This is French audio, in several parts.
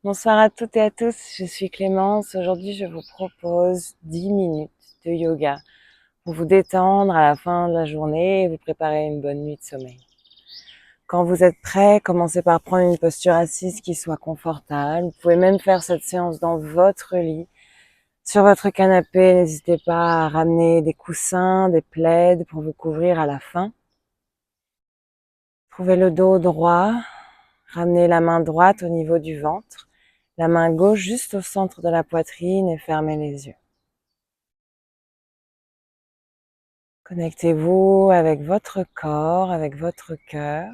Bonsoir à toutes et à tous, je suis Clémence. Aujourd'hui, je vous propose 10 minutes de yoga pour vous détendre à la fin de la journée et vous préparer une bonne nuit de sommeil. Quand vous êtes prêts, commencez par prendre une posture assise qui soit confortable. Vous pouvez même faire cette séance dans votre lit. Sur votre canapé, n'hésitez pas à ramener des coussins, des plaids pour vous couvrir à la fin. Trouvez le dos droit, ramenez la main droite au niveau du ventre, la main gauche juste au centre de la poitrine et fermez les yeux. Connectez-vous avec votre corps, avec votre cœur,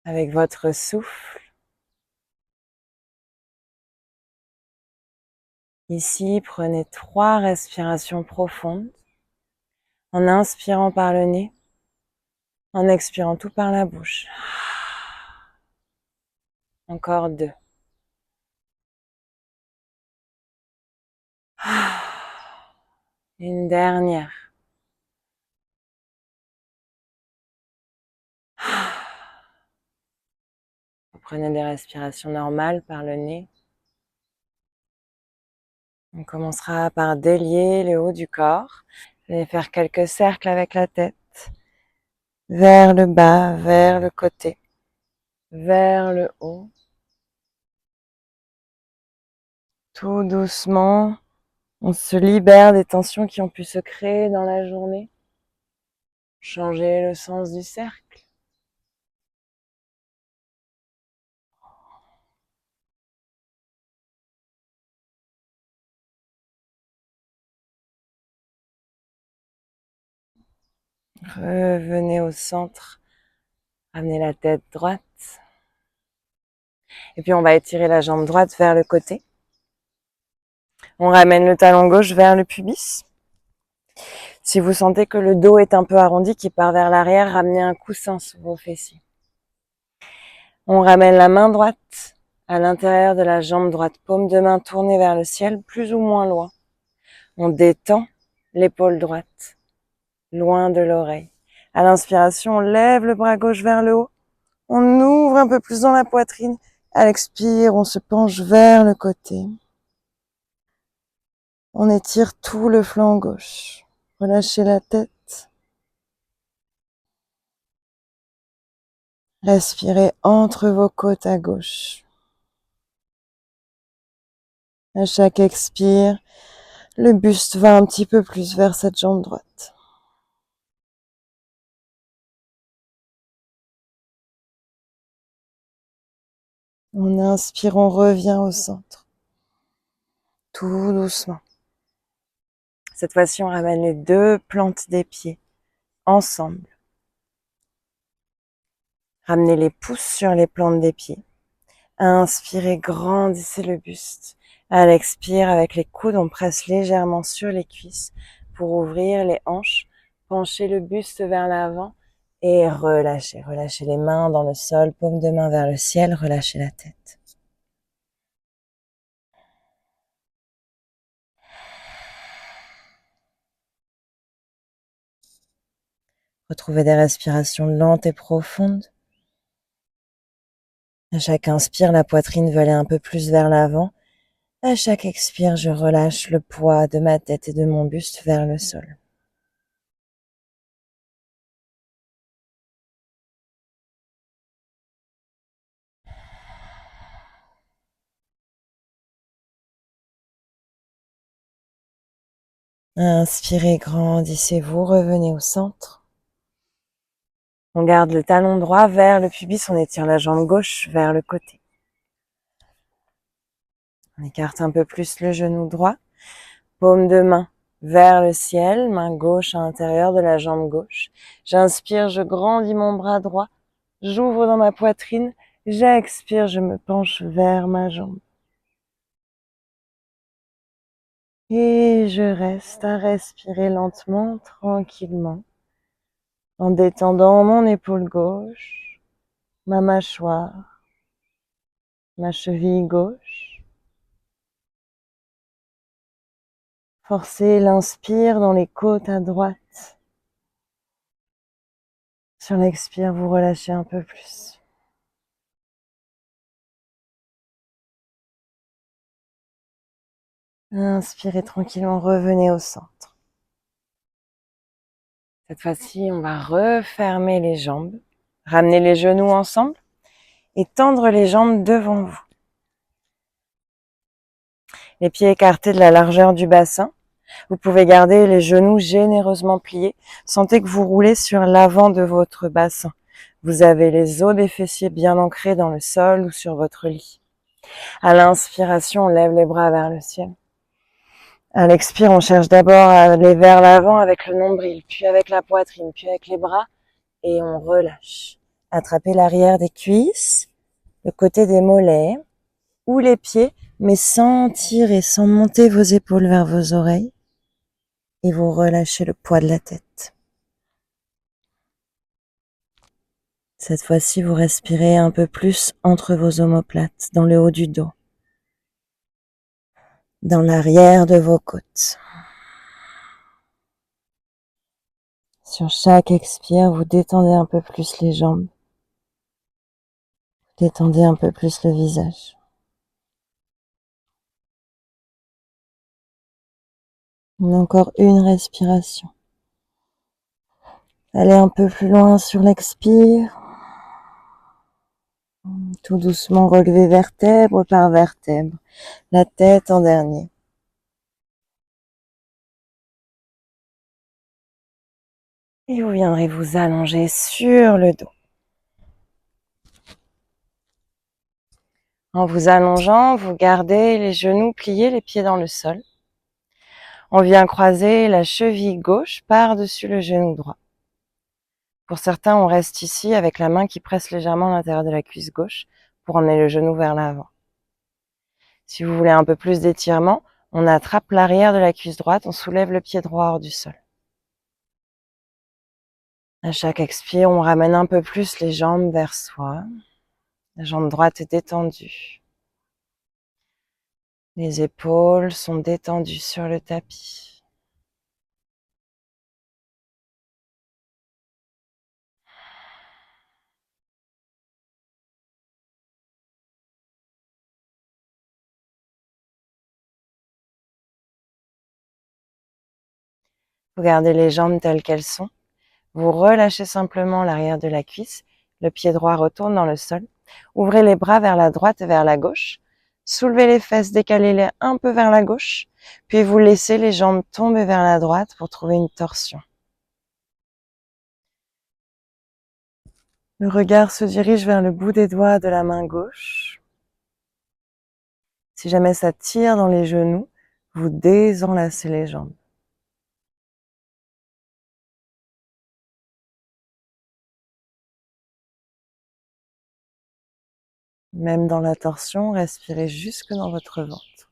avec votre souffle. Ici, prenez 3 respirations profondes en inspirant par le nez, en expirant tout par la bouche. Encore 2. Une dernière. Vous prenez des respirations normales par le nez. On commencera par délier le haut du corps. Vous allez faire quelques cercles avec la tête, vers le bas, vers le côté, vers le haut. Tout doucement, on se libère des tensions qui ont pu se créer dans la journée. Changez le sens du cercle. Revenez au centre. Ramenez la tête droite. Et puis on va étirer la jambe droite vers le côté. On ramène le talon gauche vers le pubis. Si vous sentez que le dos est un peu arrondi, qui part vers l'arrière, ramenez un coussin sous vos fessiers. On ramène la main droite à l'intérieur de la jambe droite, paume de main tournée vers le ciel, plus ou moins loin. On détend l'épaule droite, loin de l'oreille. À l'inspiration, on lève le bras gauche vers le haut. On ouvre un peu plus dans la poitrine. À l'expire, on se penche vers le côté. On étire tout le flanc gauche. Relâchez la tête. Respirez entre vos côtes à gauche. À chaque expire, le buste va un petit peu plus vers cette jambe droite. On inspire, on revient au centre. Tout doucement. Cette fois-ci, on ramène les 2 plantes des pieds ensemble. Ramenez les pouces sur les plantes des pieds. Inspirez, grandissez le buste. À l'expire, avec les coudes, on presse légèrement sur les cuisses pour ouvrir les hanches. Penchez le buste vers l'avant et relâchez. Relâchez les mains dans le sol, paume de main vers le ciel, relâchez la tête. Retrouvez des respirations lentes et profondes. À chaque inspire, la poitrine veut aller un peu plus vers l'avant. À chaque expire, je relâche le poids de ma tête et de mon buste vers le sol. Inspirez, grandissez-vous, revenez au centre. On garde le talon droit vers le pubis, on étire la jambe gauche vers le côté. On écarte un peu plus le genou droit. Paume de main vers le ciel, main gauche à l'intérieur de la jambe gauche. J'inspire, je grandis mon bras droit. J'ouvre dans ma poitrine. J'expire, je me penche vers ma jambe. Et je reste à respirer lentement, tranquillement, en détendant mon épaule gauche, ma mâchoire, ma cheville gauche. Forcez l'inspire dans les côtes à droite. Sur l'expire, vous relâchez un peu plus. Inspirez tranquillement, revenez au centre. Cette fois-ci, on va refermer les jambes, ramener les genoux ensemble et tendre les jambes devant vous. Les pieds écartés de la largeur du bassin. Vous pouvez garder les genoux généreusement pliés. Sentez que vous roulez sur l'avant de votre bassin. Vous avez les os des fessiers bien ancrés dans le sol ou sur votre lit. À l'inspiration, on lève les bras vers le ciel. À l'expire, on cherche d'abord à aller vers l'avant avec le nombril, puis avec la poitrine, puis avec les bras, et on relâche. Attrapez l'arrière des cuisses, le côté des mollets ou les pieds, mais sans tirer, sans monter vos épaules vers vos oreilles. Et vous relâchez le poids de la tête. Cette fois-ci, vous respirez un peu plus entre vos omoplates, dans le haut du dos, dans l'arrière de vos côtes. Sur chaque expire, vous détendez un peu plus les jambes. Détendez un peu plus le visage. Encore une respiration. Allez un peu plus loin sur l'expire. Tout doucement relevez vertèbre par vertèbre. La tête en dernier. Et vous viendrez vous allonger sur le dos. En vous allongeant, vous gardez les genoux pliés, les pieds dans le sol. On vient croiser la cheville gauche par-dessus le genou droit. Pour certains, on reste ici avec la main qui presse légèrement l'intérieur de la cuisse gauche pour emmener le genou vers l'avant. Si vous voulez un peu plus d'étirement, on attrape l'arrière de la cuisse droite, on soulève le pied droit hors du sol. À chaque expire, on ramène un peu plus les jambes vers soi. La jambe droite est détendue. Les épaules sont détendues sur le tapis. Vous gardez les jambes telles qu'elles sont. Vous relâchez simplement l'arrière de la cuisse. Le pied droit retourne dans le sol. Ouvrez les bras vers la droite et vers la gauche. Soulevez les fesses, décalez-les un peu vers la gauche. Puis vous laissez les jambes tomber vers la droite pour trouver une torsion. Le regard se dirige vers le bout des doigts de la main gauche. Si jamais ça tire dans les genoux, vous désenlacez les jambes. Même dans la torsion, respirez jusque dans votre ventre.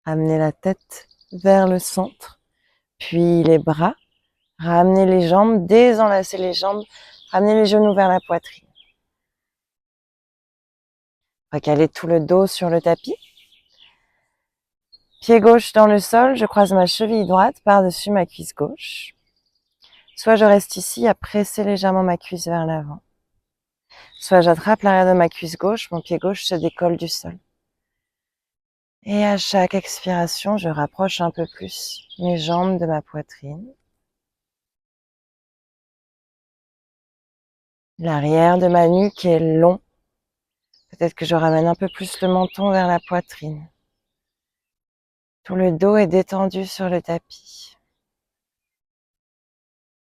Amenez la tête vers le centre, puis les bras. Ramenez les jambes, désenlacez les jambes, ramenez les genoux vers la poitrine. Recalez tout le dos sur le tapis. Pied gauche dans le sol, je croise ma cheville droite par-dessus ma cuisse gauche. Soit je reste ici à presser légèrement ma cuisse vers l'avant. Soit j'attrape l'arrière de ma cuisse gauche, mon pied gauche se décolle du sol. Et à chaque expiration, je rapproche un peu plus mes jambes de ma poitrine. L'arrière de ma nuque est long. Peut-être que je ramène un peu plus le menton vers la poitrine. Tout le dos est détendu sur le tapis.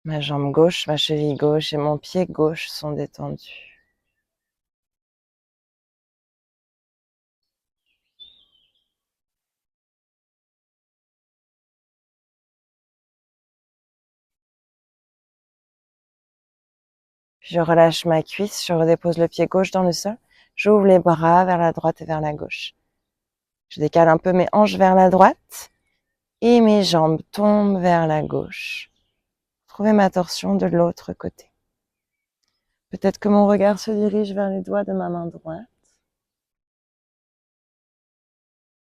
Ma jambe gauche, ma cheville gauche et mon pied gauche sont détendus. Puis je relâche ma cuisse, je redépose le pied gauche dans le sol. J'ouvre les bras vers la droite et vers la gauche. Je décale un peu mes hanches vers la droite et mes jambes tombent vers la gauche. Trouvez ma torsion de l'autre côté. Peut-être que mon regard se dirige vers les doigts de ma main droite.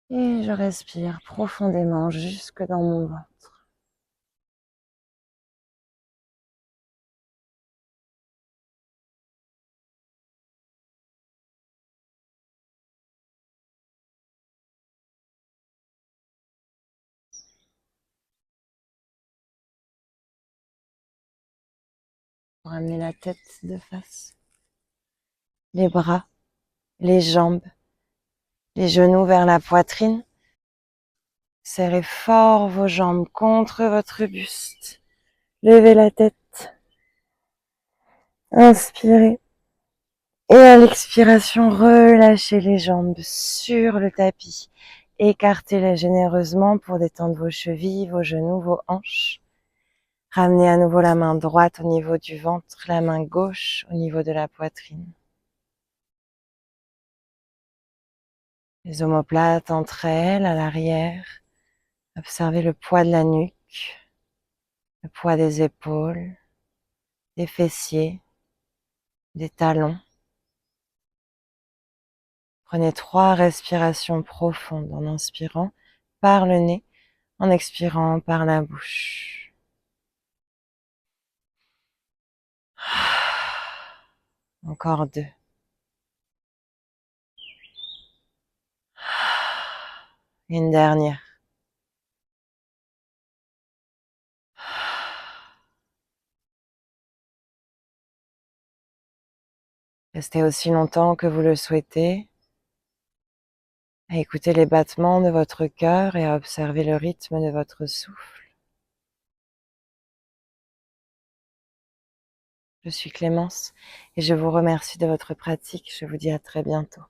Et je respire profondément jusque dans mon ventre. Pour amener la tête de face. Les bras, les jambes, les genoux vers la poitrine. Serrez fort vos jambes contre votre buste. Levez la tête. Inspirez. Et à l'expiration, relâchez les jambes sur le tapis. Écartez-les généreusement pour détendre vos chevilles, vos genoux, vos hanches. Ramenez à nouveau la main droite au niveau du ventre, la main gauche au niveau de la poitrine. Les omoplates entre elles, à l'arrière. Observez le poids de la nuque, le poids des épaules, des fessiers, des talons. Prenez 3 respirations profondes en inspirant par le nez, en expirant par la bouche. Encore 2. Une dernière. Restez aussi longtemps que vous le souhaitez, à écouter les battements de votre cœur et à observer le rythme de votre souffle. Je suis Clémence et je vous remercie de votre pratique. Je vous dis à très bientôt.